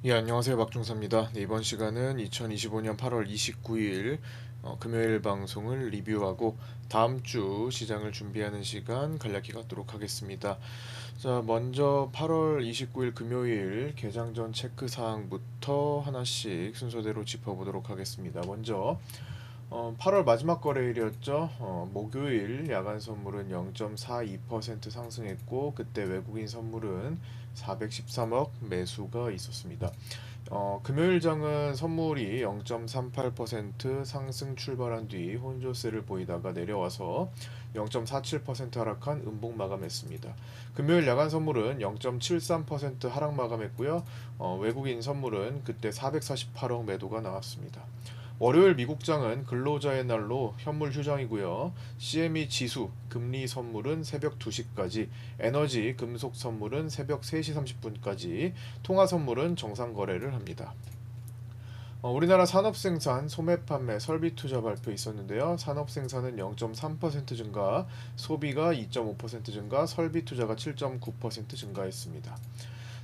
예, 안녕하세요. 박중사입니다. 네, 이번 시간은 2025년 8월 29일 금요일 방송을 리뷰하고 다음 주 시장을 준비하는 시간 간략히 갖도록 하겠습니다. 자, 먼저 8월 29일 금요일 개장 전 체크 사항부터 하나씩 순서대로 짚어보도록 하겠습니다. 먼저 8월 마지막 거래일이었죠. 목요일 야간 선물은 0.42% 상승했고 그때 외국인 선물은 413억 매수가 있었습니다. 금요일 장은 선물이 0.38% 상승 출발한 뒤 혼조세를 보이다가 내려와서 0.47% 하락한 음봉 마감했습니다. 금요일 야간 선물은 0.73% 하락 마감했고요. 외국인 선물은 그때 448억 매도가 나왔습니다. 월요일 미국장은 근로자의 날로 현물 휴장이고요. CME 지수, 금리 선물은 새벽 2시까지, 에너지, 금속 선물은 새벽 3시 30분까지, 통화 선물은 정상 거래를 합니다. 우리나라 산업생산, 소매판매, 설비투자 발표 있었는데요. 산업생산은 0.3% 증가, 소비가 2.5% 증가, 설비투자가 7.9% 증가했습니다.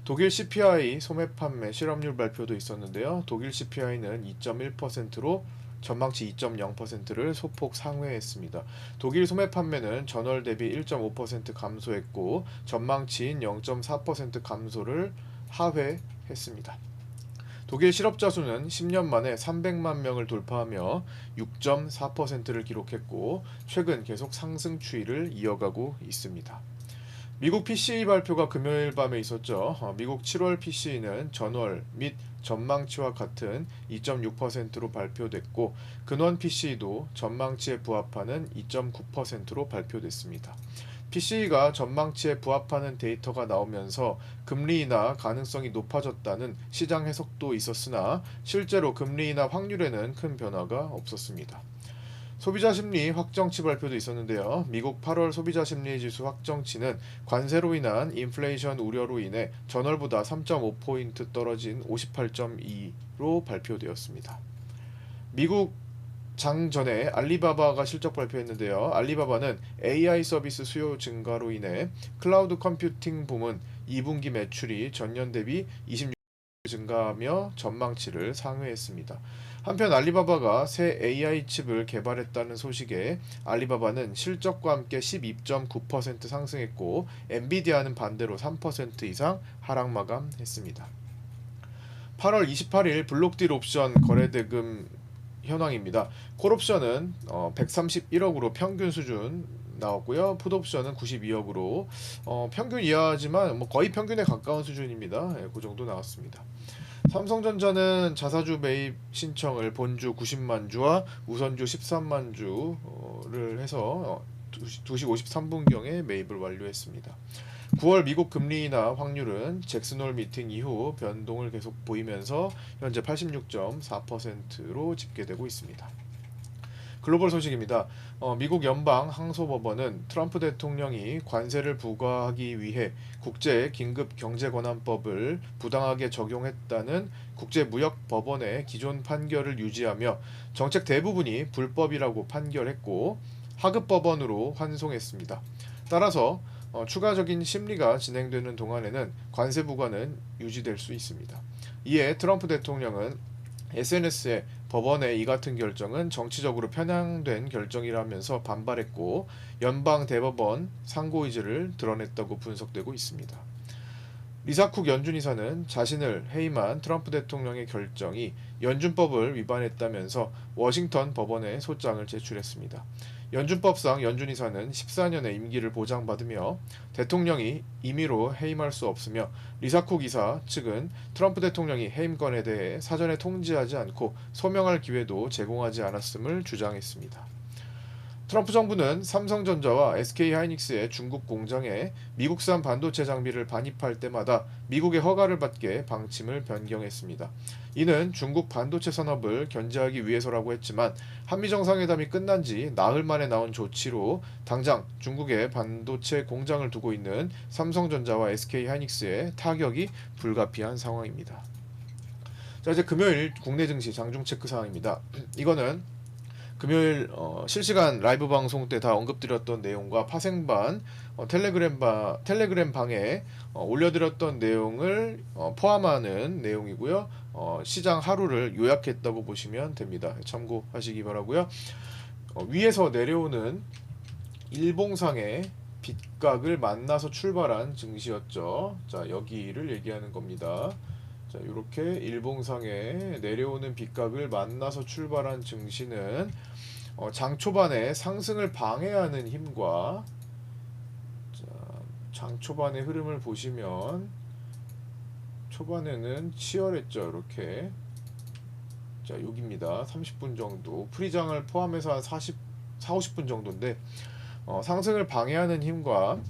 독일 CPI 소매 판매 실업률 발표도 있었는데요. 독일 CPI는 2.1%로 전망치 2.0%를 소폭 상회했습니다. 독일 소매 판매는 전월 대비 1.5% 감소했고 전망치인 0.4% 감소를 하회했습니다. 독일 실업자 수는 10년 만에 300만 명을 돌파하며 6.4%를 기록했고 최근 계속 상승 추이를 이어가고 있습니다. 미국 PCE 발표가 금요일 밤에 있었죠. 미국 7월 PCE는 전월 및 전망치와 같은 2.6%로 발표됐고 근원 PCE도 전망치에 부합하는 2.9%로 발표됐습니다. PCE가 전망치에 부합하는 데이터가 나오면서 금리 인하 가능성이 높아졌다는 시장 해석도 있었으나 실제로 금리 인하 확률에는 큰 변화가 없었습니다. 소비자 심리 확정치 발표도 있었는데요. 미국 8월 소비자 심리 지수 확정치는 관세로 인한 인플레이션 우려로 인해 전월보다 3.5포인트 떨어진 58.2로 발표되었습니다. 미국 장 전에 알리바바가 실적 발표했는데요. 알리바바는 AI 서비스 수요 증가로 인해 클라우드 컴퓨팅 부문 2분기 매출이 전년 대비 26% 증가하며 전망치를 상회했습니다. 한편 알리바바가 새 AI 칩을 개발했다는 소식에 알리바바는 실적과 함께 12.9% 상승했고 엔비디아는 반대로 3% 이상 하락 마감했습니다. 8월 28일 블록딜 옵션 거래대금 현황입니다. 콜옵션은 131억으로 평균 수준 나왔고요. 풋옵션은 92억으로 평균 이하지만 뭐 거의 평균에 가까운 수준입니다. 예, 그 정도 나왔습니다. 삼성전자는 자사주 매입 신청을 본주 90만 주와 우선주 13만 주를 해서 2시 53분경에 매입을 완료했습니다. 9월 미국 금리 인하 확률은 잭슨홀 미팅 이후 변동을 계속 보이면서 현재 86.4%로 집계되고 있습니다. 글로벌 소식입니다. 미국 연방 항소법원은 트럼프 대통령이 관세를 부과하기 위해 국제 긴급 경제권한법을 부당하게 적용했다는 국제무역법원의 기존 판결을 유지하며 정책 대부분이 불법이라고 판결했고 하급법원으로 환송했습니다. 따라서 추가적인 심리가 진행되는 동안에는 관세 부과는 유지될 수 있습니다. 이에 트럼프 대통령은 SNS에 법원의 이 같은 결정은 정치적으로 편향된 결정이라면서 반발했고 연방 대법원 상고 의지를 드러냈다고 분석되고 있습니다. 리사쿡 연준이사는 자신을 해임한 트럼프 대통령의 결정이 연준법을 위반했다면서 워싱턴 법원에 소장을 제출했습니다. 연준법상 연준이사는 14년의 임기를 보장받으며 대통령이 임의로 해임할 수 없으며 리사쿡 이사 측은 트럼프 대통령이 해임권에 대해 사전에 통지하지 않고 소명할 기회도 제공하지 않았음을 주장했습니다. 트럼프 정부는 삼성전자와 SK하이닉스의 중국 공장에 미국산 반도체 장비를 반입할 때마다 미국의 허가를 받게 방침을 변경했습니다. 이는 중국 반도체 산업을 견제하기 위해서라고 했지만 한미 정상회담이 끝난 지 나흘 만에 나온 조치로 당장 중국에 반도체 공장을 두고 있는 삼성전자와 SK하이닉스의 타격이 불가피한 상황입니다. 자, 이제 금요일 국내 증시 장중 체크 사항입니다. 이거는 금요일 실시간 라이브 방송 때 다 언급드렸던 내용과 파생반 텔레그램 방에 올려드렸던 내용을 포함하는 내용이고요. 시장 하루를 요약했다고 보시면 됩니다. 참고하시기 바라고요. 위에서 내려오는 일봉상의 빗각을 만나서 출발한 증시였죠. 자, 여기를 얘기하는 겁니다. 자, 이렇게 일봉상에 내려오는 빗각을 만나서 출발한 증시는 장 초반에 상승을 방해하는 힘과, 자, 장 초반의 흐름을 보시면 초반에는 치열했죠. 이렇게. 자, 여기입니다. 30분 정도. 프리장을 포함해서 한 50분 정도인데 상승을 방해하는 힘과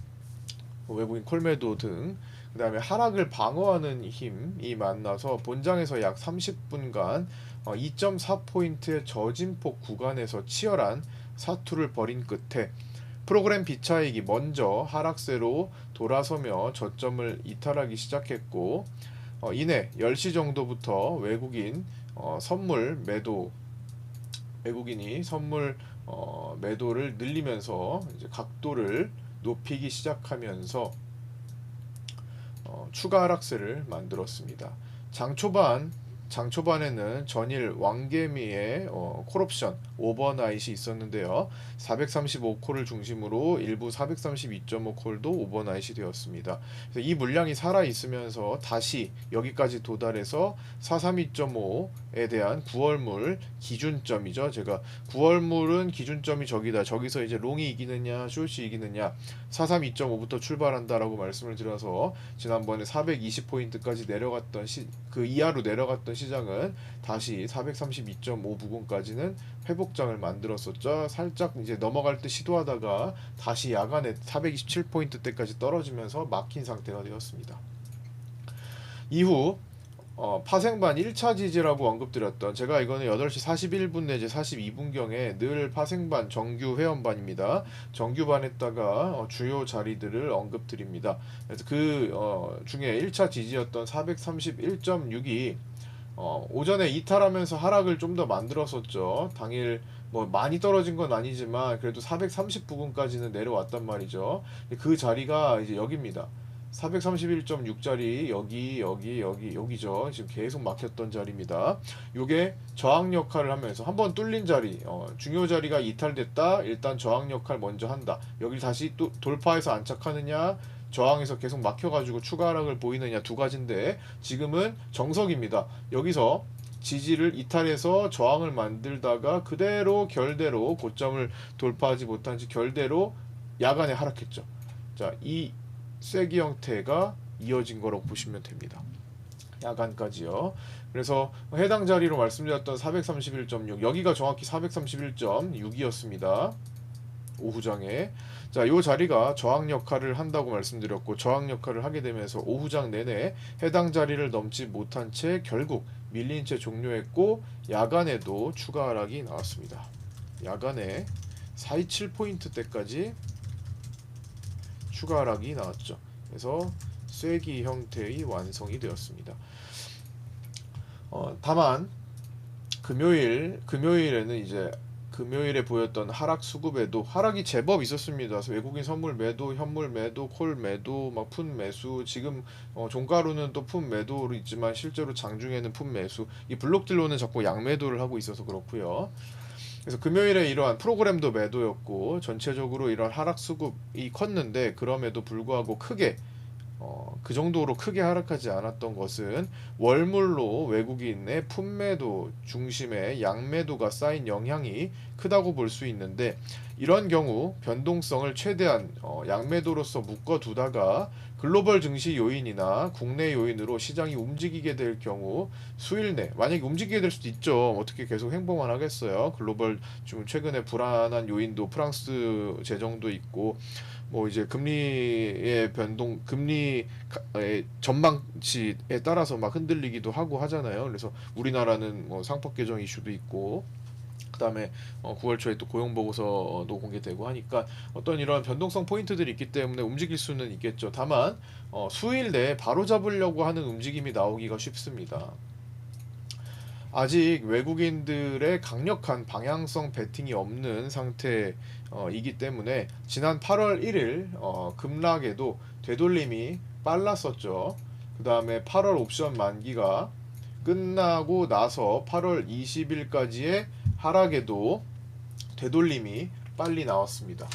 외국인 콜매도 등, 그 다음에 하락을 방어하는 힘이 만나서 본장에서 약 30분간 2.4포인트의 저진폭 구간에서 치열한 사투를 벌인 끝에 프로그램 비차익이 먼저 하락세로 돌아서며 저점을 이탈하기 시작했고, 이내 10시 정도부터 외국인이 선물 매도를 늘리면서 이제 각도를 높이기 시작하면서 추가 하락세를 만들었습니다. 장 초반에는 전일 왕개미의 콜옵션 오버나잇이 있었는데요. 435콜을 중심으로 일부 432.5콜도 오버나잇이 되었습니다. 그래서 이 물량이 살아 있으면서 다시 여기까지 도달해서 432.5에 대한 9월물 기준점이죠. 제가 9월물은 기준점이 저기서 이제 롱이 이기느냐 숏이 이기느냐 432.5부터 출발한다라고 말씀을 드려서, 지난번에 420포인트까지 내려갔던 그 이하로 내려갔던 시장은 다시 432.5 부근까지는 회복장을 만들었었죠. 살짝 이제 넘어갈 때 시도하다가 다시 야간에 427포인트대까지 떨어지면서 막힌 상태가 되었습니다. 이후 파생반 1차 지지라고 언급드렸던, 제가 이거는 8시 41분 내지 42분경에 늘 파생반 정규 회원반입니다. 정규반에다가 주요 자리들을 언급드립니다. 그래서 그 중에 1차 지지였던 431.6이 오전에 이탈하면서 하락을 좀 더 만들었었죠. 당일 뭐 많이 떨어진 건 아니지만 그래도 430 부근까지는 내려왔단 말이죠. 그 자리가 이제 여기입니다. 431.6짜리 여기죠. 지금 계속 막혔던 자리입니다. 요게 저항 역할을 하면서 한번 뚫린 자리, 중요 자리가 이탈됐다. 일단 저항 역할 먼저 한다. 여기 다시 또 돌파해서 안착하느냐, 저항에서 계속 막혀가지고 추가 하락을 보이느냐, 두 가지인데 지금은 정석입니다. 여기서 지지를 이탈해서 저항을 만들다가 그대로 결대로 고점을 돌파하지 못한 채 결대로 야간에 하락했죠. 자, 이 쐐기 형태가 이어진 거라고 보시면 됩니다. 야간까지요. 그래서 해당 자리로 말씀드렸던 431.6, 여기가 정확히 431.6이었습니다. 오후장에. 자, 요 자리가 저항 역할을 한다고 말씀드렸고, 저항 역할을 하게 되면서 오후장 내내 해당 자리를 넘지 못한 채 결국 밀린 채 종료했고, 야간에도 추가 하락이 나왔습니다. 야간에 427포인트대까지 추가 하락이 나왔죠. 그래서 쐐기 형태의 완성이 되었습니다. 다만 금요일에는 이제 금요일에 보였던 하락 수급에도 하락이 제법 있었습니다. 그래서 외국인 선물 매도, 현물 매도, 콜 매도, 막 푼 매수, 지금 종가로는 또 푼 매도로 있지만 실제로 장중에는 푼 매수, 이 블록딜로는 자꾸 양매도를 하고 있어서 그렇고요. 그래서 금요일에 이러한 프로그램도 매도였고 전체적으로 이런 하락 수급이 컸는데, 그럼에도 불구하고 크게 그 정도로 크게 하락하지 않았던 것은 월물로 외국인의 품매도 중심의 양매도가 쌓인 영향이 크다고 볼 수 있는데, 이런 경우 변동성을 최대한 양매도로서 묶어두다가 글로벌 증시 요인이나 국내 요인으로 시장이 움직이게 될 경우 수일 내, 만약에 움직이게 될 수도 있죠. 어떻게 계속 행보만 하겠어요. 글로벌 지금 최근에 불안한 요인도 프랑스 재정도 있고, 뭐 이제 금리의 변동, 금리의 전망치에 따라서 막 흔들리기도 하고 하잖아요. 그래서 우리나라는 뭐 상법 개정 이슈도 있고, 그다음에 9월 초에 또 고용 보고서도 공개되고 하니까 어떤 이런 변동성 포인트들이 있기 때문에 움직일 수는 있겠죠. 다만 수일 내에 바로 잡으려고 하는 움직임이 나오기가 쉽습니다. 아직 외국인들의 강력한 방향성 베팅이 없는 상태이기 때문에 지난 8월 1일 급락에도 되돌림이 빨랐었죠. 그 다음에 8월 옵션 만기가 끝나고 나서 8월 20일까지의 하락에도 되돌림이 빨리 나왔습니다.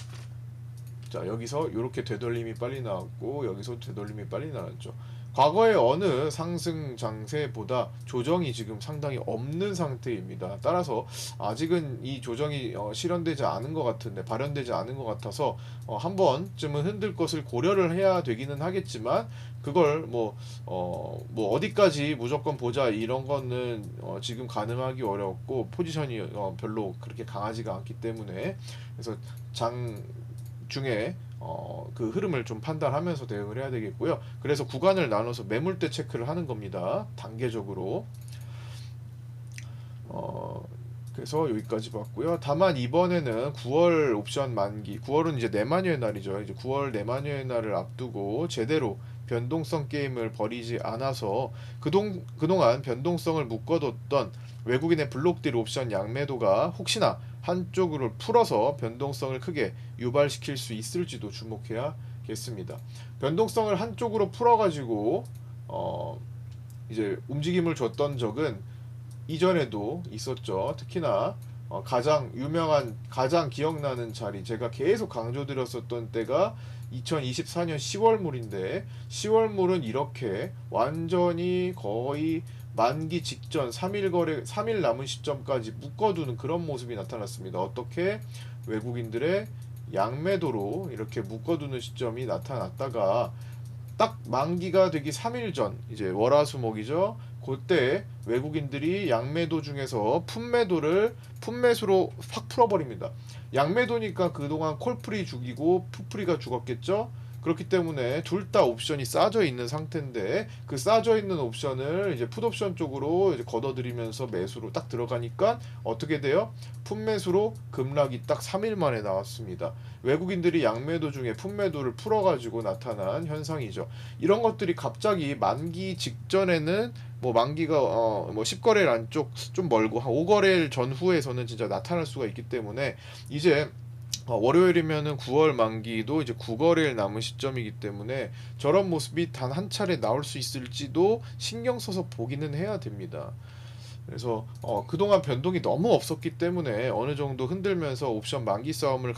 자, 여기서 이렇게 되돌림이 빨리 나왔고 여기서 되돌림이 빨리 나왔죠. 과거의 어느 상승 장세보다 조정이 지금 상당히 없는 상태입니다. 따라서 아직은 이 조정이 실현되지 않은 것 같은데, 발현되지 않은 것 같아서 한 번쯤은 흔들 것을 고려를 해야 되기는 하겠지만, 그걸 어디까지 무조건 보자 이런 거는 지금 가능하기 어렵고, 포지션이 별로 그렇게 강하지가 않기 때문에, 그래서 장 중에 그 흐름을 좀 판단하면서 대응을 해야 되겠고요. 그래서 구간을 나눠서 매물대 체크를 하는 겁니다. 단계적으로. 그래서 여기까지 봤고요. 다만 이번에는 9월 옵션 만기, 9월은 이제 내마녀의 날이죠. 이제 9월 내마녀의 날을 앞두고 제대로 변동성 게임을 벌이지 않아서 그동안 변동성을 묶어뒀던 외국인의 블록딜 옵션 양매도가 혹시나 한쪽으로 풀어서 변동성을 크게 유발시킬 수 있을지도 주목해야겠습니다. 변동성을 한쪽으로 풀어가지고 이제 움직임을 줬던 적은 이전에도 있었죠. 특히나 가장 유명한, 가장 기억나는 자리, 제가 계속 강조드렸었던 때가 2024년 10월물인데, 10월물은 이렇게 완전히 거의 만기 직전 3일 거래, 3일 남은 시점까지 묶어두는 그런 모습이 나타났습니다. 어떻게? 외국인들의 양매도로 이렇게 묶어두는 시점이 나타났다가 딱 만기가 되기 3일 전, 이제 월화수목이죠. 그때 외국인들이 양매도 중에서 품매수로 확 풀어버립니다. 양매도니까 그동안 콜프리 죽이고 풋프리가 죽었겠죠. 그렇기 때문에 둘 다 옵션이 싸져 있는 상태인데, 그 싸져 있는 옵션을 이제 풋옵션 쪽으로 이제 걷어들이면서 매수로 딱 들어가니까 어떻게 돼요? 풋매수로 급락이 딱 3일 만에 나왔습니다. 외국인들이 양매도 중에 풋매도를 풀어가지고 나타난 현상이죠. 이런 것들이 갑자기 만기 직전에는 만기가 10거래일 안쪽 좀 멀고 한 5거래일 전후에서는 진짜 나타날 수가 있기 때문에, 이제 월요일이면은 9월 만기도 이제 9거래일 남은 시점이기 때문에 저런 모습이 단 한 차례 나올 수 있을지도 신경 써서 보기는 해야 됩니다. 그래서 그동안 변동이 너무 없었기 때문에 어느 정도 흔들면서 옵션 만기 싸움을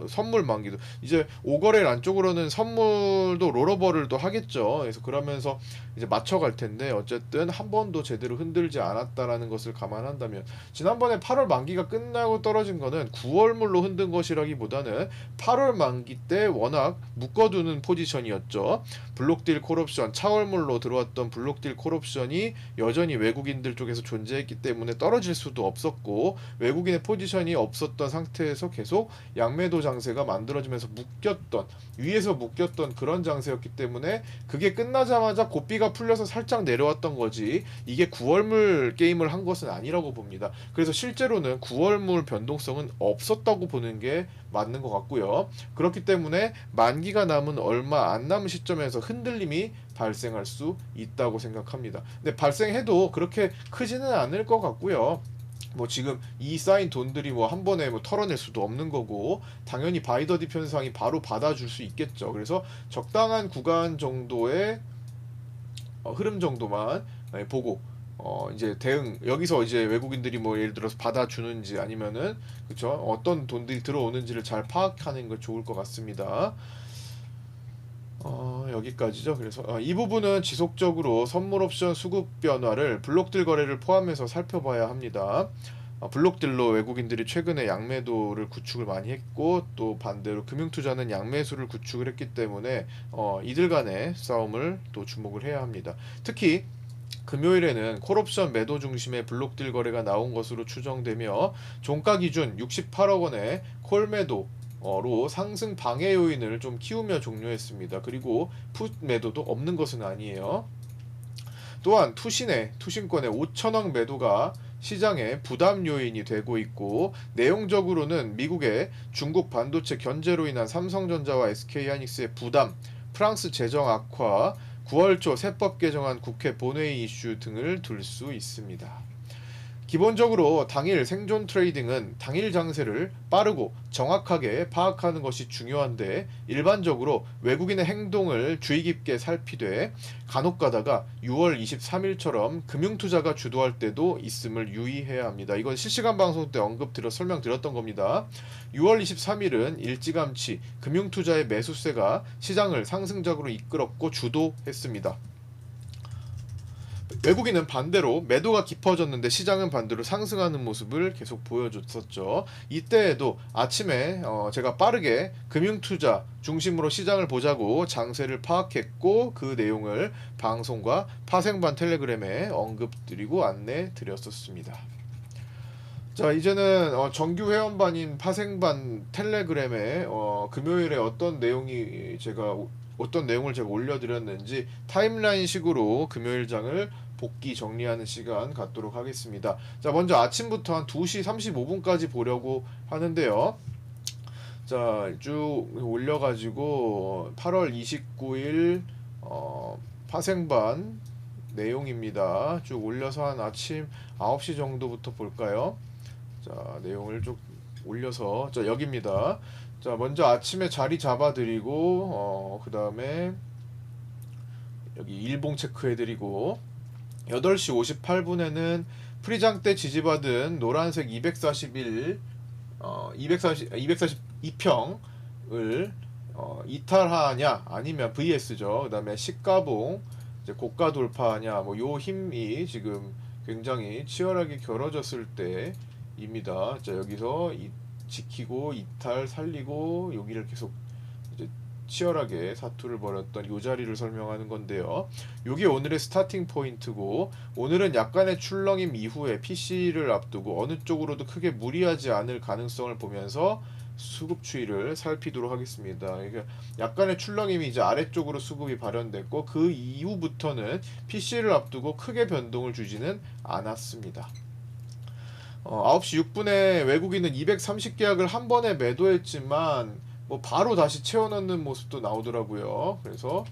선물 만기도 이제 5거래일 안쪽으로는 선물도 롤오버를 또 하겠죠. 그래서 그러면서 이제 맞춰갈 텐데, 어쨌든 한 번도 제대로 흔들지 않았다라는 것을 감안한다면, 지난번에 8월 만기가 끝나고 떨어진 거는 9월물로 흔든 것이라기보다는 8월 만기 때 워낙 묶어두는 포지션이었죠. 블록딜 콜옵션, 차월물로 들어왔던 블록딜 콜옵션이 여전히 외국인들 쪽에서 존재했기 때문에 떨어질 수도 없었고, 외국인의 포지션이 없었던 상태에서 계속 양매도 장세가 만들어지면서 위에서 묶였던 그런 장세였기 때문에, 그게 끝나자마자 고삐가 풀려서 살짝 내려왔던 거지, 이게 9월물 게임을 한 것은 아니라고 봅니다. 그래서 실제로는 9월물 변동성은 없었다고 보는 게 맞는 것 같고요. 그렇기 때문에 만기가 남은 얼마 안 남은 시점에서 흔들림이 발생할 수 있다고 생각합니다. 근데 발생해도 그렇게 크지는 않을 것 같고요. 지금 이 쌓인 돈들이 한 번에 털어낼 수도 없는 거고, 당연히 바이더디 편상이 바로 받아줄 수 있겠죠. 그래서 적당한 구간 정도의 흐름 정도만 보고 이제 대응, 여기서 이제 외국인들이 예를 들어서 받아주는지 아니면은, 그쵸, 어떤 돈들이 들어오는지를 잘 파악하는 게 좋을 것 같습니다. 여기까지죠. 그래서 이 부분은 지속적으로 선물 옵션 수급 변화를 블록딜 거래를 포함해서 살펴봐야 합니다. 블록딜로 외국인들이 최근에 양매도를 구축을 많이 했고, 또 반대로 금융투자는 양매수를 구축을 했기 때문에 이들 간의 싸움을 또 주목을 해야 합니다. 특히 금요일에는 콜옵션 매도 중심의 블록딜 거래가 나온 것으로 추정되며, 종가 기준 68억 원의 콜 매도로 상승 방해 요인을 좀 키우며 종료했습니다. 그리고 풋 매도도 없는 것은 아니에요. 또한 투신권의 5천억 매도가 시장의 부담 요인이 되고 있고, 내용적으로는 미국의 중국 반도체 견제로 인한 삼성전자와 SK하이닉스의 부담, 프랑스 재정 악화, 9월 초 세법 개정안 국회 본회의 이슈 등을 둘 수 있습니다. 기본적으로 당일 생존 트레이딩은 당일 장세를 빠르고 정확하게 파악하는 것이 중요한데 일반적으로 외국인의 행동을 주의 깊게 살피되 간혹 가다가 6월 23일처럼 금융투자가 주도할 때도 있음을 유의해야 합니다. 이건 실시간 방송 때 설명드렸던 겁니다. 6월 23일은 일찌감치 금융투자의 매수세가 시장을 상승적으로 이끌었고 주도했습니다. 외국인은 반대로 매도가 깊어졌는데 시장은 반대로 상승하는 모습을 계속 보여줬었죠. 이때에도 아침에 제가 빠르게 금융투자 중심으로 시장을 보자고 장세를 파악했고 그 내용을 방송과 파생반 텔레그램에 언급드리고 안내 드렸었습니다. 자, 이제는 정규 회원반인 파생반 텔레그램에 금요일에 어떤 내용을 제가 올려드렸는지 타임라인식으로 금요일장을 복귀 정리하는 시간 갖도록 하겠습니다. 자, 먼저 아침부터 한 2시 35분까지 보려고 하는데요. 자, 쭉 올려가지고 8월 29일 파생반 내용입니다. 쭉 올려서 한 아침 9시 정도부터 볼까요? 자, 내용을 쭉 올려서 자, 여기입니다. 자, 먼저 아침에 자리 잡아드리고 그 다음에 여기 일봉 체크해드리고 8시 58분에는 프리장 때 지지받은 노란색 242평을 이탈하냐 아니면 VS죠. 그 다음에 시가봉 이제 고가 돌파하냐 뭐 요 힘이 지금 굉장히 치열하게 겨뤄졌을 때입니다. 자, 여기서 지키고 이탈 살리고 여기를 계속 이제 치열하게 사투를 벌였던 요 자리를 설명하는 건데요. 요게 오늘의 스타팅 포인트고 오늘은 약간의 출렁임 이후에 PC를 앞두고 어느 쪽으로도 크게 무리하지 않을 가능성을 보면서 수급 추이를 살피도록 하겠습니다. 그러니까 약간의 출렁임이 이제 아래쪽으로 수급이 발현됐고 그 이후부터는 PC를 앞두고 크게 변동을 주지는 않았습니다. 9시 6분에 외국인은 230계약을 한 번에 매도했지만 뭐 바로 다시 채워넣는 모습도 나오더라고요. 그래서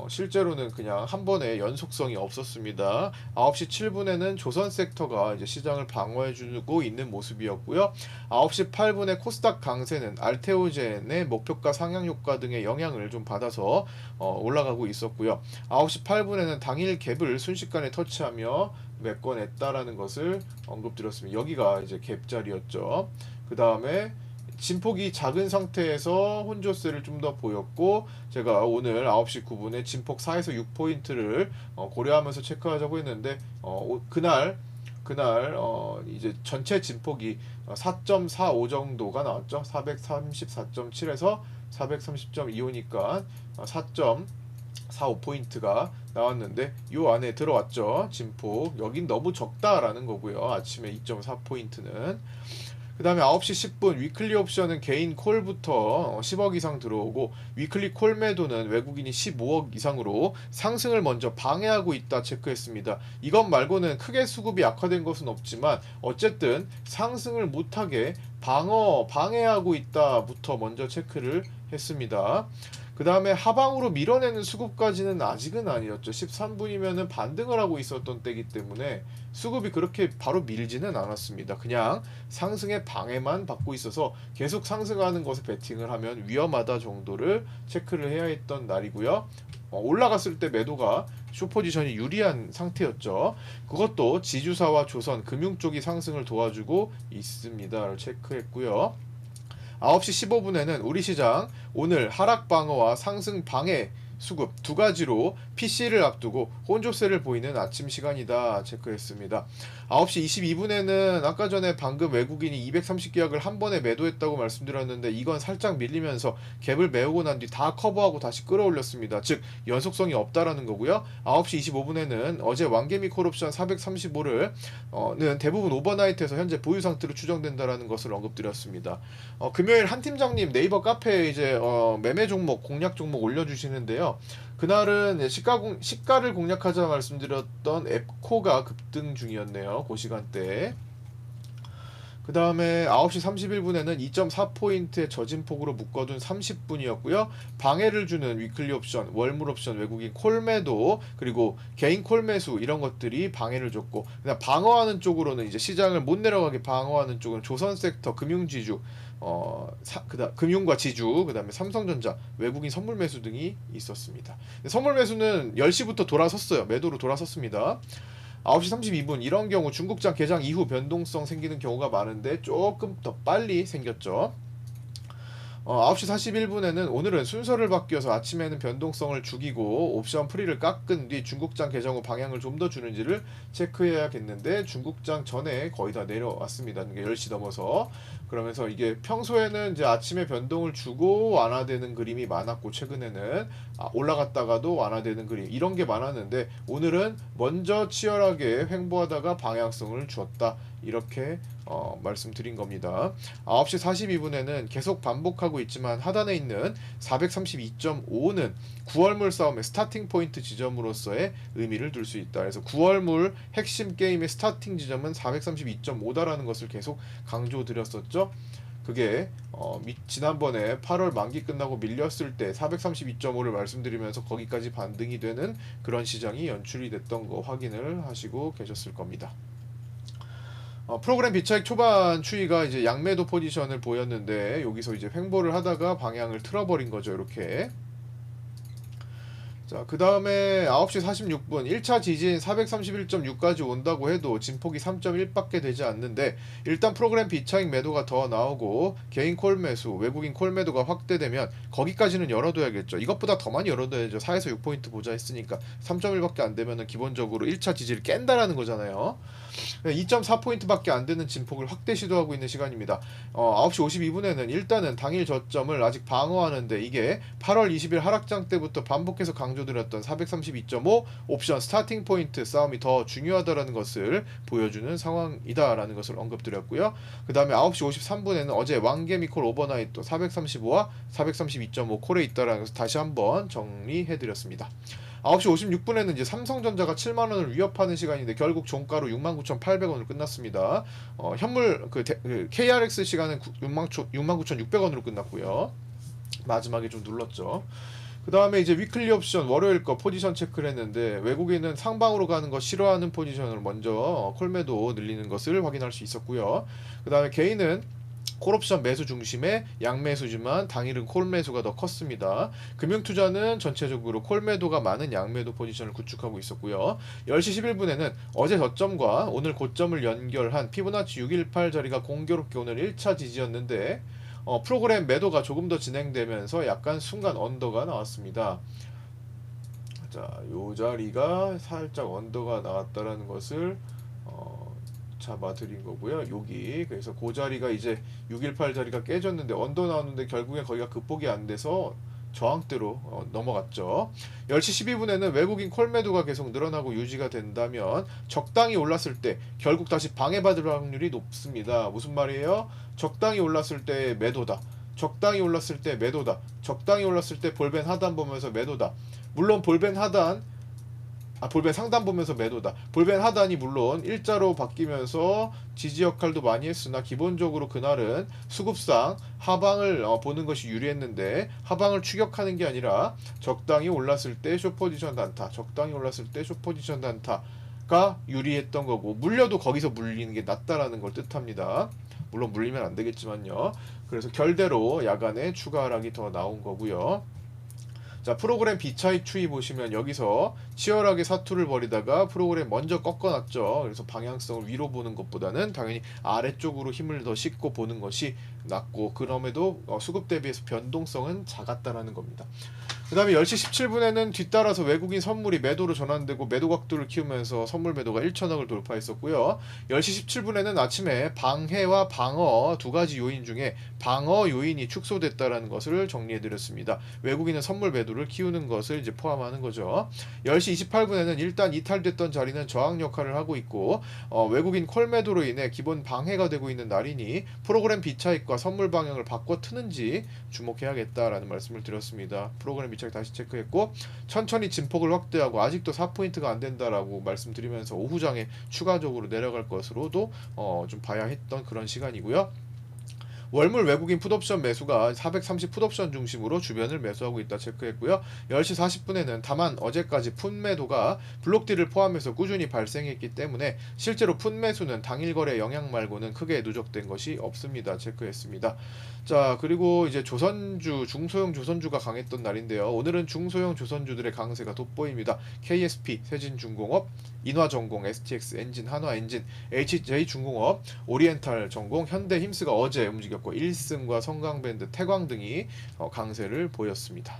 실제로는 그냥 한 번에 연속성이 없었습니다. 9시 7분에는 조선 섹터가 이제 시장을 방어해주고 있는 모습이었고요. 9시 8분에 코스닥 강세는 알테오젠의 목표가 상향 효과 등의 영향을 좀 받아서 올라가고 있었고요. 9시 8분에는 당일 갭을 순식간에 터치하며 메꿔냈다라는 것을 언급드렸습니다. 여기가 이제 갭 자리였죠. 그 다음에 진폭이 작은 상태에서 혼조세를 좀 더 보였고 제가 오늘 9시 9분에 진폭 4에서 6포인트를 고려하면서 체크하자고 했는데 그날 이제 전체 진폭이 4.45 정도가 나왔죠. 434.7에서 430.25니까 4.45포인트가 나왔는데 요 안에 들어왔죠. 진폭 여긴 너무 적다라는 거고요. 아침에 2.4포인트는 그 다음에 9시 10분 위클리 옵션은 개인 콜부터 10억 이상 들어오고 위클리 콜 매도는 외국인이 15억 이상으로 상승을 먼저 방해하고 있다 체크했습니다. 이것 말고는 크게 수급이 악화된 것은 없지만 어쨌든 상승을 못하게 방해하고 있다부터 먼저 체크를 했습니다. 그 다음에 하방으로 밀어내는 수급까지는 아직은 아니었죠. 13분이면은 반등을 하고 있었던 때이기 때문에 수급이 그렇게 바로 밀지는 않았습니다. 그냥 상승의 방해만 받고 있어서 계속 상승하는 것에 베팅을 하면 위험하다 정도를 체크를 해야 했던 날이고요. 올라갔을 때 매도가 숏포지션이 유리한 상태였죠. 그것도 지주사와 조선, 금융 쪽이 상승을 도와주고 있습니다. 체크했고요. 9시 15분에는 우리 시장 오늘 하락 방어와 상승 방해 수급 두 가지로 PC를 앞두고 혼조세를 보이는 아침 시간이다 체크했습니다. 9시 22분에는 아까 전에 방금 외국인이 230계약을 한 번에 매도했다고 말씀드렸는데 이건 살짝 밀리면서 갭을 메우고 난 뒤 다 커버하고 다시 끌어올렸습니다. 즉 연속성이 없다라는 거고요. 9시 25분에는 어제 왕개미 콜옵션 435를 는 대부분 오버나이트에서 현재 보유 상태로 추정된다라는 것을 언급드렸습니다. 금요일 한 팀장님 네이버 카페에 이제 매매 종목 공략 종목 올려주시는데요. 그날은 시가를 공략하자 말씀드렸던 앱코가 급등 중이었네요. 그 시간대. 그 다음에 9시 31분에는 2.4포인트의 저진폭으로 묶어둔 30분이었고요. 방해를 주는 위클리 옵션, 월물 옵션, 외국인 콜매도, 그리고 개인 콜매수 이런 것들이 방해를 줬고, 그다음 방어하는 쪽으로는 이제 시장을 못 내려가게 방어하는 쪽은 조선 섹터, 금융지주, 그다음 금융과 지주, 그다음에 삼성전자, 외국인 선물 매수 등이 있었습니다. 선물 매수는 10시부터 돌아섰어요. 매도로 돌아섰습니다. 9시 32분 이런 경우 중국장 개장 이후 변동성 생기는 경우가 많은데 조금 더 빨리 생겼죠. 9시 41분에는 오늘은 순서를 바뀌어서 아침에는 변동성을 죽이고 옵션 프리를 깎은 뒤 중국장 개정 후 방향을 좀 더 주는지를 체크해야겠는데 중국장 전에 거의 다 내려왔습니다. 이게 10시 넘어서. 그러면서 이게 평소에는 이제 아침에 변동을 주고 완화되는 그림이 많았고 최근에는 올라갔다가도 완화되는 그림 이런 게 많았는데 오늘은 먼저 치열하게 횡보하다가 방향성을 주었다. 이렇게 말씀드린 겁니다. 9시 42분에는 계속 반복하고 있지만 하단에 있는 432.5는 9월물 싸움의 스타팅 포인트 지점으로서의 의미를 둘 수 있다. 그래서 9월물 핵심 게임의 스타팅 지점은 432.5다라는 것을 계속 강조드렸었죠. 그게 지난번에 8월 만기 끝나고 밀렸을 때 432.5를 말씀드리면서 거기까지 반등이 되는 그런 시장이 연출이 됐던 거 확인을 하시고 계셨을 겁니다. 프로그램 비차익 초반 추이가 이제 양매도 포지션을 보였는데 여기서 이제 횡보를 하다가 방향을 틀어버린 거죠. 이렇게. 자, 그 다음에 9시 46분 1차 지진 431.6까지 온다고 해도 진폭이 3.1밖에 되지 않는데 일단 프로그램 비차익 매도가 더 나오고 개인 콜 매수, 외국인 콜 매도가 확대되면 거기까지는 열어둬야겠죠. 이것보다 더 많이 열어둬야죠. 4에서 6포인트 보자 했으니까 3.1밖에 안 되면 기본적으로 1차 지지를 깬다라는 거잖아요. 2.4포인트밖에 안 되는 진폭을 확대 시도하고 있는 시간입니다. 9시 52분에는 일단은 당일 저점을 아직 방어하는데 이게 8월 20일 하락장 때부터 반복해서 강조드렸던 432.5 옵션 스타팅 포인트 싸움이 더 중요하다라는 것을 보여주는 상황이다라는 것을 언급드렸고요. 그 다음에 9시 53분에는 어제 왕개미콜 오버나잇 또 435와 432.5 콜에 있다라는 것을 다시 한번 정리해드렸습니다. 9시 56분에는 이제 삼성전자가 7만원을 위협하는 시간인데 결국 종가로 69,800원으로 끝났습니다. 현물 KRX 시간은 69,600원으로 끝났고요. 마지막에 좀 눌렀죠. 그 다음에 이제 위클리 옵션 월요일 거 포지션 체크를 했는데 외국인은 상방으로 가는 거 싫어하는 포지션을 먼저 콜매도 늘리는 것을 확인할 수 있었고요. 그 다음에 개인은 콜옵션 매수 중심의 양매수지만 당일은 콜매수가 더 컸습니다. 금융투자는 전체적으로 콜매도가 많은 양매도 포지션을 구축하고 있었고요. 10시 11분에는 어제 저점과 오늘 고점을 연결한 피보나치 618 자리가 공교롭게 오늘 1차 지지였는데 프로그램 매도가 조금 더 진행되면서 약간 순간 언더가 나왔습니다. 자, 요 자리가 살짝 언더가 나왔다라는 것을 잡아드린 거고요. 여기 그래서 그 자리가 이제 618 자리가 깨졌는데 언더 나왔는데 결국에 거기가 극복이 안 돼서 저항대로 넘어갔죠. 10시 12분에는 외국인 콜매도가 계속 늘어나고 유지가 된다면 적당히 올랐을 때 결국 다시 방해받을 확률이 높습니다. 무슨 말이에요? 적당히 올랐을 때 매도다. 적당히 올랐을 때 매도다. 적당히 올랐을 때 볼벤 하단 보면서 매도다. 물론 볼벤 상단 보면서 매도다. 볼벤 하단이 물론 일자로 바뀌면서 지지 역할도 많이 했으나 기본적으로 그날은 수급상 하방을 보는 것이 유리했는데 하방을 추격하는 게 아니라 적당히 올랐을 때 숏포지션 단타, 적당히 올랐을 때 숏포지션 단타가 유리했던 거고 물려도 거기서 물리는 게 낫다라는 걸 뜻합니다. 물론 물리면 안 되겠지만요. 그래서 결대로 야간에 추가 하락이 더 나온 거고요. 자, 프로그램 비차익 추이 보시면 여기서 치열하게 사투를 벌이다가 프로그램 먼저 꺾어놨죠. 그래서 방향성을 위로 보는 것보다는 당연히 아래쪽으로 힘을 더 싣고 보는 것이 낫고 그럼에도 수급 대비해서 변동성은 작았다라는 겁니다. 그 다음에 10시 17분에는 뒤따라서 외국인 선물이 매도로 전환되고 매도 각도를 키우면서 선물 매도가 1천억을 돌파했었고요. 10시 17분에는 아침에 방해와 방어 두 가지 요인 중에 방어 요인이 축소됐다라는 것을 정리해드렸습니다. 외국인은 선물 매도를 키우는 것을 이제 포함하는 거죠. 10시 28분에는 일단 이탈됐던 자리는 저항 역할을 하고 있고 외국인 콜 매도로 인해 기본 방해가 되고 있는 날이니 프로그램 비차익과 선물 방향을 바꿔 트는지 주목해야겠다라는 말씀을 드렸습니다. 프로그램 준비책 다시 체크했고, 천천히 진폭을 확대하고 아직도 4포인트가 안 된다라고 말씀드리면서 오후장에 추가적으로 내려갈 것으로도 좀 봐야 했던 그런 시간이고요. 월물 외국인 풋옵션 매수가 430 풋옵션 중심으로 주변을 매수하고 있다 체크했고요. 10시 40분에는 다만 어제까지 풋 매도가 블록딜을 포함해서 꾸준히 발생했기 때문에 실제로 풋 매수는 당일 거래 영향 말고는 크게 누적된 것이 없습니다. 체크했습니다. 자, 그리고 이제 조선주, 중소형 조선주가 강했던 날인데요. 오늘은 중소형 조선주들의 강세가 돋보입니다. KSP, 세진중공업, 인화전공, STX 엔진, 한화엔진, HJ중공업, 오리엔탈 전공, 현대힘스가 어제 움직였고, 일승과 성강밴드, 태광 등이 강세를 보였습니다.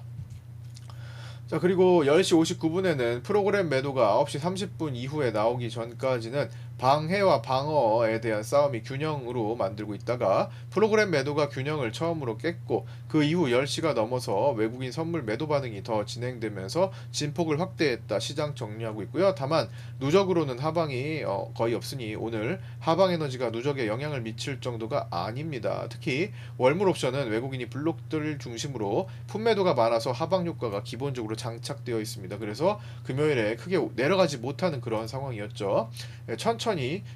자, 그리고 10시 59분에는 프로그램 매도가 9시 30분 이후에 나오기 전까지는 방해와 방어에 대한 싸움이 균형으로 만들고 있다가 프로그램 매도가 균형을 처음으로 깼고, 그 이후 10시가 넘어서 외국인 선물 매도 반응이 더 진행되면서 진폭을 확대했다 시장 정리하고 있고요. 다만 누적으로는 하방이 거의 없으니 오늘 하방에너지가 누적에 영향을 미칠 정도가 아닙니다. 특히 월물 옵션은 외국인이 블록들 중심으로 풋매도가 많아서 하방 효과가 기본적으로 장착되어 있습니다. 그래서 금요일에 크게 내려가지 못하는 그런 상황이었죠. 천천히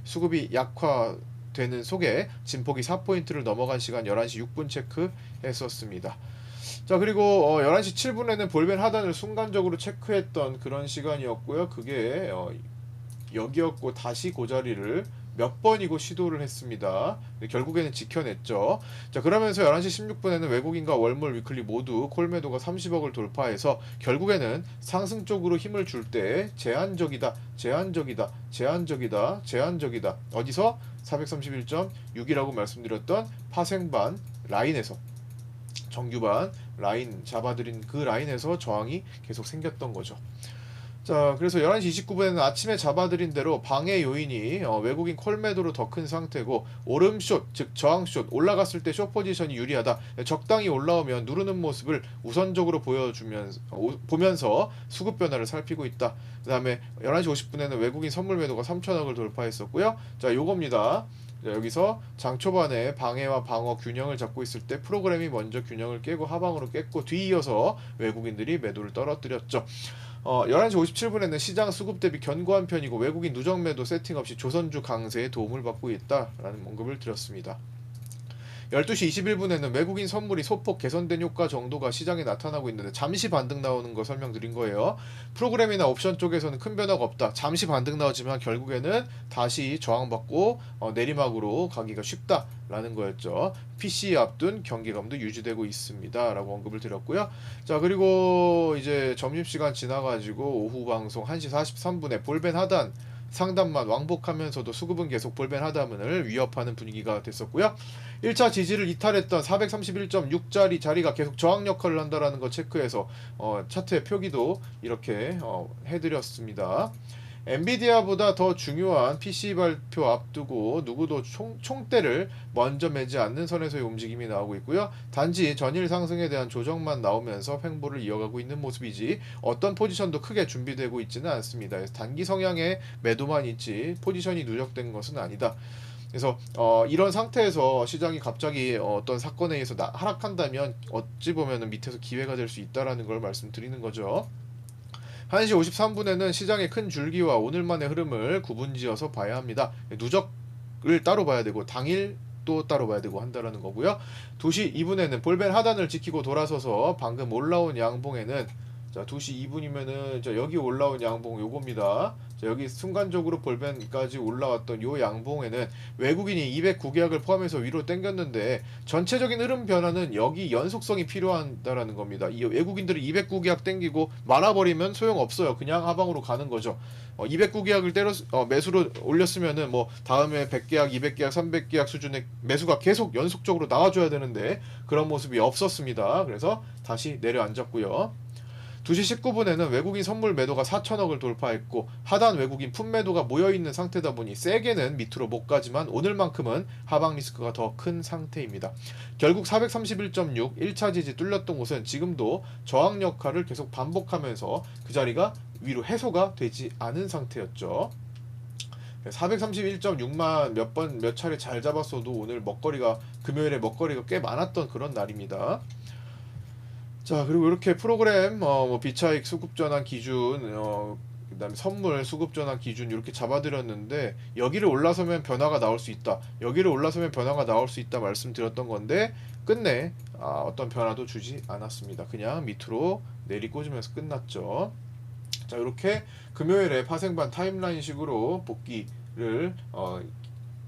수급이 약화되는 속에 진폭이 4포인트를 넘어간 시간 11시 6분 체크했었습니다. 자, 그리고 11시 7분에는 볼벤 하단을 순간적으로 체크했던 그런 시간이었고요. 그게 여기였고 다시 그 자리를 몇 번이고 시도를 했습니다. 결국에는 지켜냈죠. 자, 그러면서 11시 16분에는 외국인과 월물 위클리 모두 콜매도가 30억을 돌파해서 결국에는 상승 쪽으로 힘을 줄 때 제한적이다, 제한적이다, 제한적이다, 제한적이다. 어디서? 431.6이라고 말씀드렸던 파생반 라인에서, 정규반 라인 잡아들인 그 라인에서 저항이 계속 생겼던 거죠. 자, 그래서 11시 29분에는 아침에 잡아드린 대로 방해 요인이 외국인 콜매도로 더 큰 상태고, 오름숏, 즉 저항숏, 올라갔을 때 숏 포지션이 유리하다. 적당히 올라오면 누르는 모습을 우선적으로 보면서 수급 변화를 살피고 있다. 그 다음에 11시 50분에는 외국인 선물 매도가 3천억을 돌파했었고요. 자, 요겁니다. 여기서 장 초반에 방해와 방어 균형을 잡고 있을 때 프로그램이 먼저 균형을 깨고 하방으로 깼고, 뒤이어서 외국인들이 매도를 떨어뜨렸죠. 11시 57분에는 시장 수급 대비 견고한 편이고 외국인 누적 매도 세팅 없이 조선주 강세에 도움을 받고 있다라는 언급을 드렸습니다. 12시 21분에는 외국인 선물이 소폭 개선된 효과 정도가 시장에 나타나고 있는데 잠시 반등 나오는 거 설명드린 거예요. 프로그램이나 옵션 쪽에서는 큰 변화가 없다. 잠시 반등 나오지만 결국에는 다시 저항받고 내리막으로 가기가 쉽다라는 거였죠. PC에 앞둔 경계감도 유지되고 있습니다. 라고 언급을 드렸고요. 자, 그리고 이제 점심시간 지나가지고 오후 방송 1시 43분에 볼벤 하단 상단만 왕복하면서도 수급은 계속 볼벤 하단을 위협하는 분위기가 됐었고요. 1차 지지를 이탈했던 431.6짜리 자리가 계속 저항 역할을 한다라는 거 체크해서 차트의 표기도 이렇게 해드렸습니다. 엔비디아보다 더 중요한 PC 발표 앞두고 누구도 총대를 먼저 매지 않는 선에서의 움직임이 나오고 있고요. 단지 전일 상승에 대한 조정만 나오면서 횡보를 이어가고 있는 모습이지 어떤 포지션도 크게 준비되고 있지는 않습니다. 그래서 단기 성향의 매도만 있지 포지션이 누적된 것은 아니다. 그래서 이런 상태에서 시장이 갑자기 어떤 사건에 의해서 하락한다면 어찌 보면 밑에서 기회가 될 수 있다라는 걸 말씀드리는 거죠. 1시 53분에는 시장의 큰 줄기와 오늘만의 흐름을 구분지어서 봐야 합니다. 누적을 따로 봐야 되고 당일 또 따로 봐야 되고 한다라는 거고요. 2시 2분에는 볼벤 하단을 지키고 돌아서서 방금 올라온 양봉에는, 자, 2시 2분이면은 여기 올라온 양봉 요겁니다. 자, 여기 순간적으로 볼벤까지 올라왔던 요 양봉에는 외국인이 209계약을 포함해서 위로 당겼는데 전체적인 흐름 변화는 여기 연속성이 필요하다라는 겁니다. 이 외국인들이 209계약 당기고 말아버리면 소용없어요. 그냥 하방으로 가는 거죠. 209계약을 매수로 올렸으면은 뭐 다음에 100계약, 200계약, 300계약 수준의 매수가 계속 연속적으로 나와줘야 되는데 그런 모습이 없었습니다. 그래서 다시 내려앉았고요. 2시 19분에는 외국인 선물 매도가 4천억을 돌파했고 하단 외국인 풋 매도가 모여있는 상태다 보니 세게는 밑으로 못 가지만 오늘만큼은 하방 리스크가 더 큰 상태입니다. 결국 431.6 1차 지지 뚫렸던 곳은 지금도 저항 역할을 계속 반복하면서 그 자리가 위로 해소가 되지 않은 상태였죠. 431.6만 몇 차례 잘 잡았어도 오늘 금요일에 먹거리가 꽤 많았던 그런 날입니다. 자, 그리고 이렇게 프로그램 뭐 비차익 수급 전환 기준 그다음에 선물 수급 전환 기준 이렇게 잡아드렸는데, 여기를 올라서면 변화가 나올 수 있다, 여기를 올라서면 변화가 나올 수 있다 말씀드렸던 건데, 끝내 어떤 변화도 주지 않았습니다. 그냥 밑으로 내리꽂으면서 끝났죠. 자, 이렇게 금요일에 파생반 타임라인식으로 복귀를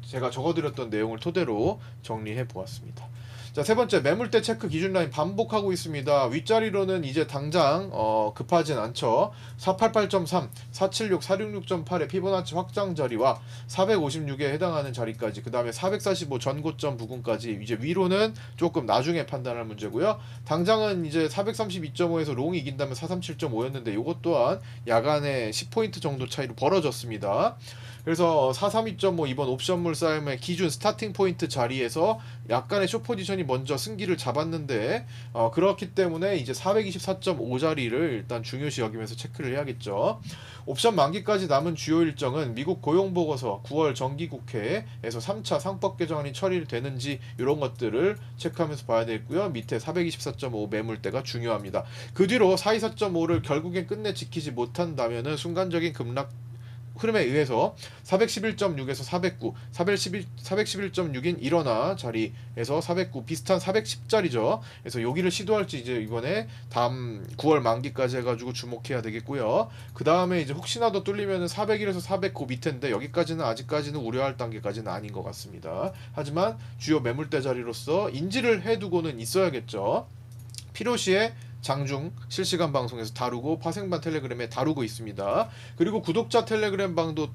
제가 적어드렸던 내용을 토대로 정리해 보았습니다. 자, 세 번째, 매물대 체크 기준 라인 반복하고 있습니다. 윗자리로는 이제 당장 급하진 않죠. 488.3, 476, 466.8의 피보나치 확장 자리와 456에 해당하는 자리까지, 그 다음에 445 전고점 부근까지 이제 위로는 조금 나중에 판단할 문제고요. 당장은 이제 432.5에서 롱이 이긴다면 437.5였는데 이것 또한 야간에 10포인트 정도 차이로 벌어졌습니다. 그래서 432.5 이번 옵션물 싸움의 기준 스타팅 포인트 자리에서 약간의 숏 포지션이 먼저 승기를 잡았는데, 그렇기 때문에 이제 424.5 자리를 일단 중요시 여기면서 체크를 해야겠죠. 옵션 만기까지 남은 주요 일정은 미국 고용보고서, 9월 정기국회에서 3차 상법 개정안이 처리되는지 이런 것들을 체크하면서 봐야 되겠고요. 밑에 424.5 매물대가 중요합니다. 그 뒤로 424.5를 결국엔 끝내 지키지 못한다면은 순간적인 급락 흐름에 의해서 411.6에서 409, 411.6인 일어나 자리에서 409 비슷한 410자리죠. 그래서 여기를 시도할지 이제 이번에 다음 9월 만기까지 해가지고 주목해야 되겠고요. 그 다음에 이제 혹시나 더 뚫리면은 401에서 409 밑인데 여기까지는 아직까지는 우려할 단계까지는 아닌 것 같습니다. 하지만 주요 매물대 자리로서 인지를 해두고는 있어야겠죠. 필요시에 장중 실시간 방송에서 다루고 파생반 텔레그램에 다루고 있습니다. 그리고 구독자 텔레그램 방도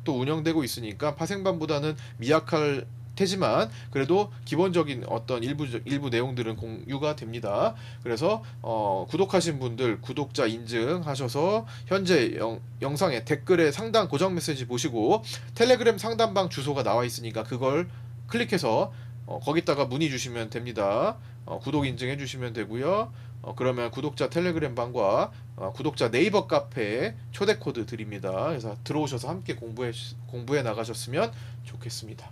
또 운영되고 있으니까 파생반보다는 미약할 테지만 그래도 기본적인 어떤 일부 내용들은 공유가 됩니다. 그래서 구독하신 분들 구독자 인증하셔서 현재 영상의 댓글에 상단 고정 메시지 보시고 텔레그램 상단방 주소가 나와 있으니까 그걸 클릭해서 거기다가 문의 주시면 됩니다. 구독 인증해 주시면 되고요. 그러면 구독자 텔레그램 방과 구독자 네이버 카페에 초대 코드 드립니다. 그래서 들어오셔서 함께 공부해 나가셨으면 좋겠습니다.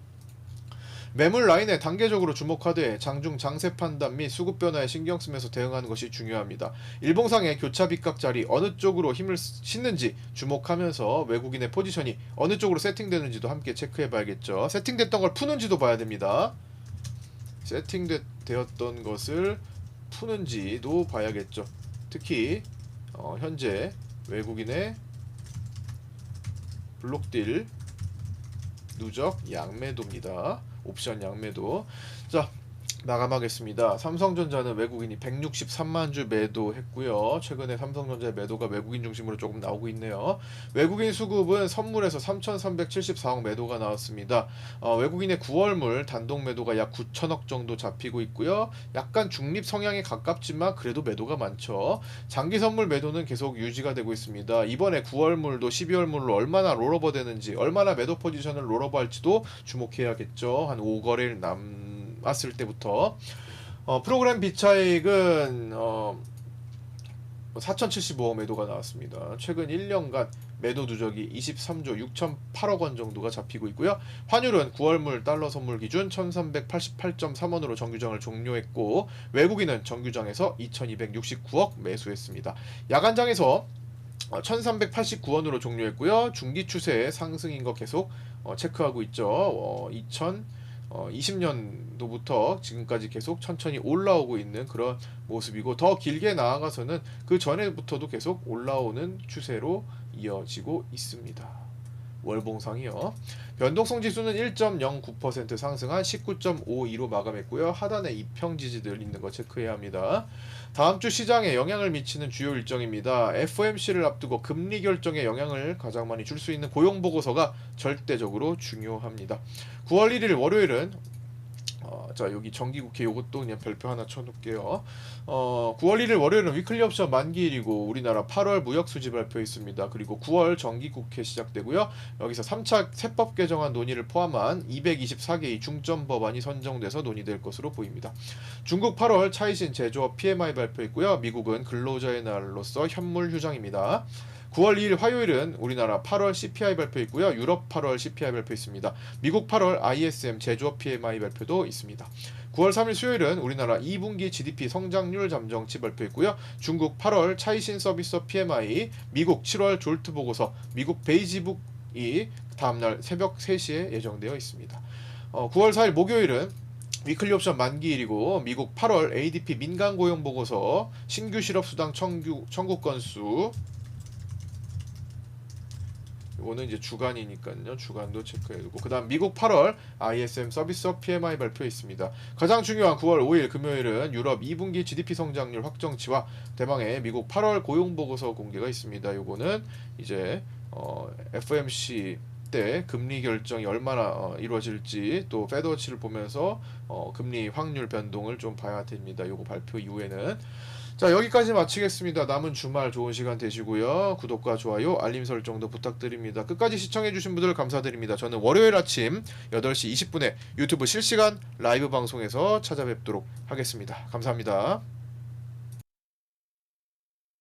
매물 라인에 단계적으로 주목하되 장중 장세 판단 및 수급 변화에 신경 쓰면서 대응하는 것이 중요합니다. 일봉상의 교차 빗각 자리 어느 쪽으로 힘을 싣는지 주목하면서 외국인의 포지션이 어느 쪽으로 세팅되는지도 함께 체크해 봐야겠죠. 세팅됐던 걸 푸는지도 봐야 됩니다. 세팅되었던 것을 푸는지도 봐야겠죠. 특히 현재 외국인의 블록딜 누적 양매도입니다. 옵션 양매도. 자, 마감하겠습니다. 삼성전자는 외국인이 163만 주 매도했고요. 최근에 삼성전자의 매도가 외국인 중심으로 조금 나오고 있네요. 외국인 수급은 선물에서 3,374억 매도가 나왔습니다. 외국인의 9월물 단독 매도가 약 9천억 정도 잡히고 있고요. 약간 중립 성향에 가깝지만 그래도 매도가 많죠. 장기 선물 매도는 계속 유지가 되고 있습니다. 이번에 9월물도 12월물로 얼마나 롤오버 되는지, 얼마나 매도 포지션을 롤오버 할지도 주목해야겠죠. 한 5거래일 남았을 때부터. 프로그램 비차익은 4,075억 매도가 나왔습니다. 최근 1년간 매도 누적이 23조 6,008억 원 정도가 잡히고 있고요. 환율은 9월물 달러 선물 기준 1,388.3원으로 정규장을 종료했고, 외국인은 정규장에서 2,269억 매수했습니다. 야간장에서 1,389원으로 종료했고요. 중기 추세의 상승인 거 계속 체크하고 있죠. 20년도부터 지금까지 계속 천천히 올라오고 있는 그런 모습이고, 더 길게 나아가서는 그 전에부터도 계속 올라오는 추세로 이어지고 있습니다. 월봉상이요. 변동성 지수는 1.09% 상승한 19.52로 마감했고요. 하단에 이평 지지들 있는 거 체크해야 합니다. 다음 주 시장에 영향을 미치는 주요 일정입니다. FOMC를 앞두고 금리 결정에 영향을 가장 많이 줄 수 있는 고용보고서가 절대적으로 중요합니다. 9월 1일 월요일은 자, 여기 정기국회 요것도 그냥 별표 하나 쳐놓을게요. 9월 1일 월요일은 위클리 옵션 만기일이고 우리나라 8월 무역수지 발표 있습니다. 그리고 9월 정기국회 시작되고요. 여기서 3차 세법 개정안 논의를 포함한 224개의 중점 법안이 선정돼서 논의될 것으로 보입니다. 중국 8월 차이신 제조업 PMI 발표 있고요. 미국은 근로자의 날로서 현물 휴장입니다. 9월 2일 화요일은 우리나라 8월 CPI 발표 있고요. 유럽 8월 CPI 발표 있습니다. 미국 8월 ISM 제조업 PMI 발표도 있습니다. 9월 3일 수요일은 우리나라 2분기 GDP 성장률 잠정치 발표 있고요. 중국 8월 차이신 서비스 PMI, 미국 7월 졸트 보고서, 미국 베이지북이 다음날 새벽 3시에 예정되어 있습니다. 9월 4일 목요일은 위클리 옵션 만기일이고 미국 8월 ADP 민간 고용 보고서, 신규 실업 수당 청구 건수, 이거는 이제 주간이니까요. 주간도 체크해두고, 그다음 미국 8월 ISM 서비스업 PMI 발표 있습니다. 가장 중요한 9월 5일 금요일은 유럽 2분기 GDP 성장률 확정치와 대망의 미국 8월 고용 보고서 공개가 있습니다. 요거는 이제 FOMC 때 금리 결정이 얼마나 이루어질지, 또 페드워치를 보면서 금리 확률 변동을 좀 봐야 됩니다. 요거 발표 이후에는. 자, 여기까지 마치겠습니다. 남은 주말 좋은 시간 되시고요. 구독과 좋아요, 알림 설정도 부탁드립니다. 끝까지 시청해주신 분들 감사드립니다. 저는 월요일 아침 8시 20분에 유튜브 실시간 라이브 방송에서 찾아뵙도록 하겠습니다. 감사합니다.